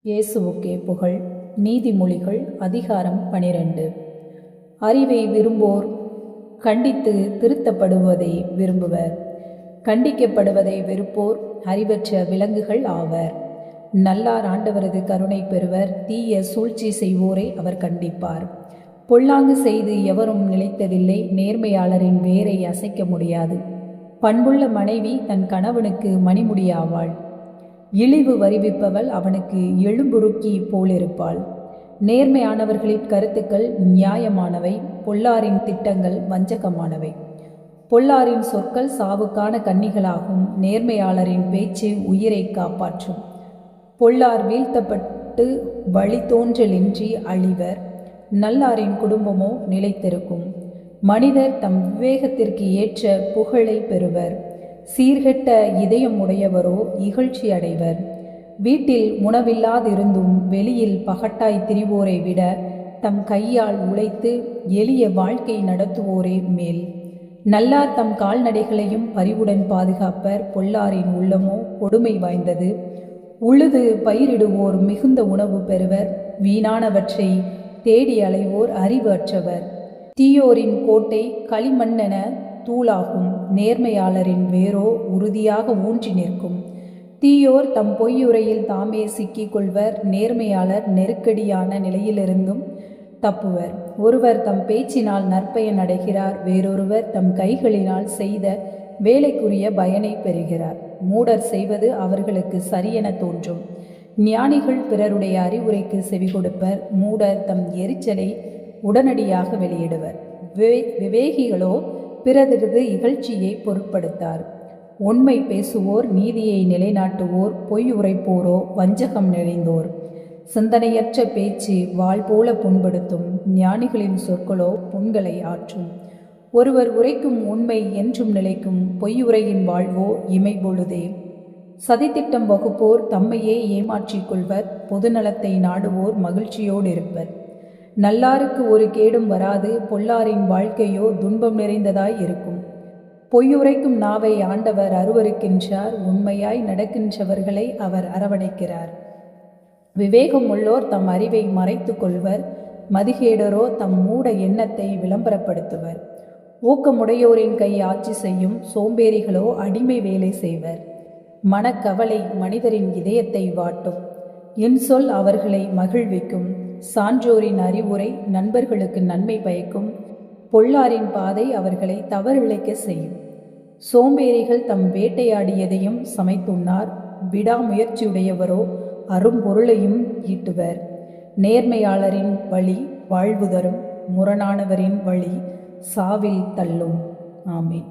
இயேசுவுக்கே புகழ். நீதிமொழிகள் அதிகாரம் 12. அறிவை விரும்போர் கண்டித்து திருத்தப்படுவதை விரும்புவர். கண்டிக்கப்படுவதை வெறுப்போர் அறிவற்ற விலங்குகள் ஆவர். நல்லார் ஆண்டவரது கருணை பெறுவர். தீய சூழ்ச்சி செய்வோரை அவர் கண்டிப்பார். பொல்லாங்கு செய்து எவரும் நிலைத்ததில்லை. நேர்மையாளரின் வேரை அசைக்க முடியாது. பண்புள்ள மனைவி தன் கணவனுக்கு மணிமுடியாவாள். இழிவு வருவிப்பவள் அவனுக்கு எழும்புருக்கி போலிருப்பாள். நேர்மையானவர்களின் கருத்துக்கள் நியாயமானவை. பொல்லாரின் திட்டங்கள் வஞ்சகமானவை. பொல்லாரின் சொற்கள் சாவுக்கான கன்னிகளாகும். நேர்மையாளரின் பேச்சு உயிரை காப்பாற்றும். பொல்லார் வீழ்த்தப்பட்டு வழித்தோன்றலின்றி அழிவர். நல்லாரின் குடும்பமோ நிலைத்திருக்கும். மனிதர் தம் விவேகத்திற்கு ஏற்ற புகழை பெறுவர். சீர்கெட்ட இதயம் உடையவரோ இகழ்ச்சி அடைவர். வீட்டில் உணவில்லாதிருந்தும் வெளியில் பகட்டாய் திரிவோரை விட தம் கையால் உழைத்து எளிய வாழ்க்கை நடத்துவோரே மேல். நல்லார் தம் கால்நடைகளையும் பரிவுடன் பாதுகாப்பர். பொல்லாரின் உள்ளமோ கொடுமை வாய்ந்தது. உழுது பயிரிடுவோர் மிகுந்த உணவு பெறுவர். வீணானவற்றை தேடி அலைவோர் அறிவு அற்றவர். தீயோரின் கோட்டை களிமண்ணென தூளாகும். நேர்மையாளரின் வேரோ உறுதியாக ஊன்றி நிற்கும். தீயோர் தம் பொய்யுரையில் தாமே சிக்கிக் கொள்வர். நேர்மையாளர் நெருக்கடியான நிலையிலிருந்தும் தப்புவர். ஒருவர் தம் பேச்சினால் நற்பயன் அடைகிறார். வேறொருவர் தம் கைகளினால் செய்த வேலைக்குரிய பயனை பெறுகிறார். மூடர் செய்வது அவர்களுக்கு சரியென தோன்றும். ஞானிகள் பிறருடைய அறிவுரைக்கு செவி கொடுப்பர். மூடர் தம் எரிச்சலை உடனடியாக வெளியிடுவர். விவேகிகளோ பிறரது இகழ்ச்சியை பொருட்படுத்தார். உண்மை பேசுவோர் நீதியை நிலைநாட்டுவோர். பொய் உரைப்போரோ வஞ்சகம் நிறைந்தோர். சிந்தனையற்ற பேச்சு வாள் போல புண்படுத்தும். ஞானிகளின் சொற்களோ புண்களை ஆற்றும். ஒருவர் உரைக்கும் உண்மை என்றும் நிலைக்கும். பொய்யுரையின் வாழ்வோ இமை பொழுதே. சதித்திட்டம் வகுப்போர் தம்மையே ஏமாற்றிக் கொள்வர். பொதுநலத்தை நாடுவோர் மகிழ்ச்சியோடு இருப்பர். நல்லாருக்கு ஒரு கேடும் வராது. பொல்லாரின் வாழ்க்கையோ துன்பம் நிறைந்ததாய் இருக்கும். பொய்யுரைக்கும் நாவை ஆண்டவர் அருவருக்கின்றார். உண்மையாய் நடக்கின்றவர்களை அவர் அரவணைக்கிறார். விவேகம் உள்ளோர் தம் அறிவை மறைத்து கொள்வர். மதிகேடரோ தம் மூட எண்ணத்தை விளம்பரப்படுத்துவர். ஊக்கமுடையோரின் கை ஆட்சி செய்யும். சோம்பேறிகளோ அடிமை வேலை செய்வர். மனக்கவலை மனிதரின் இதயத்தை வாட்டும். இன்சொல் அவர்களை மகிழ்விக்கும். சான்றோரின் அறிவுரை நண்பர்களுக்கு நன்மை பயக்கும். பொல்லாரின் பாதை அவர்களை தவறிழைக்க செய்யும். சோம்பேறிகள் தம் வேட்டையாடியதையும் சமைத்துண்ணார். விடாமுயற்சியுடையவரோ அரும்பொருளையும் ஈட்டுவர். நேர்மையாளரின் வழி வாழ்வு தரும். முரணானவரின் வழி சாவில் தள்ளும். ஆமீன்.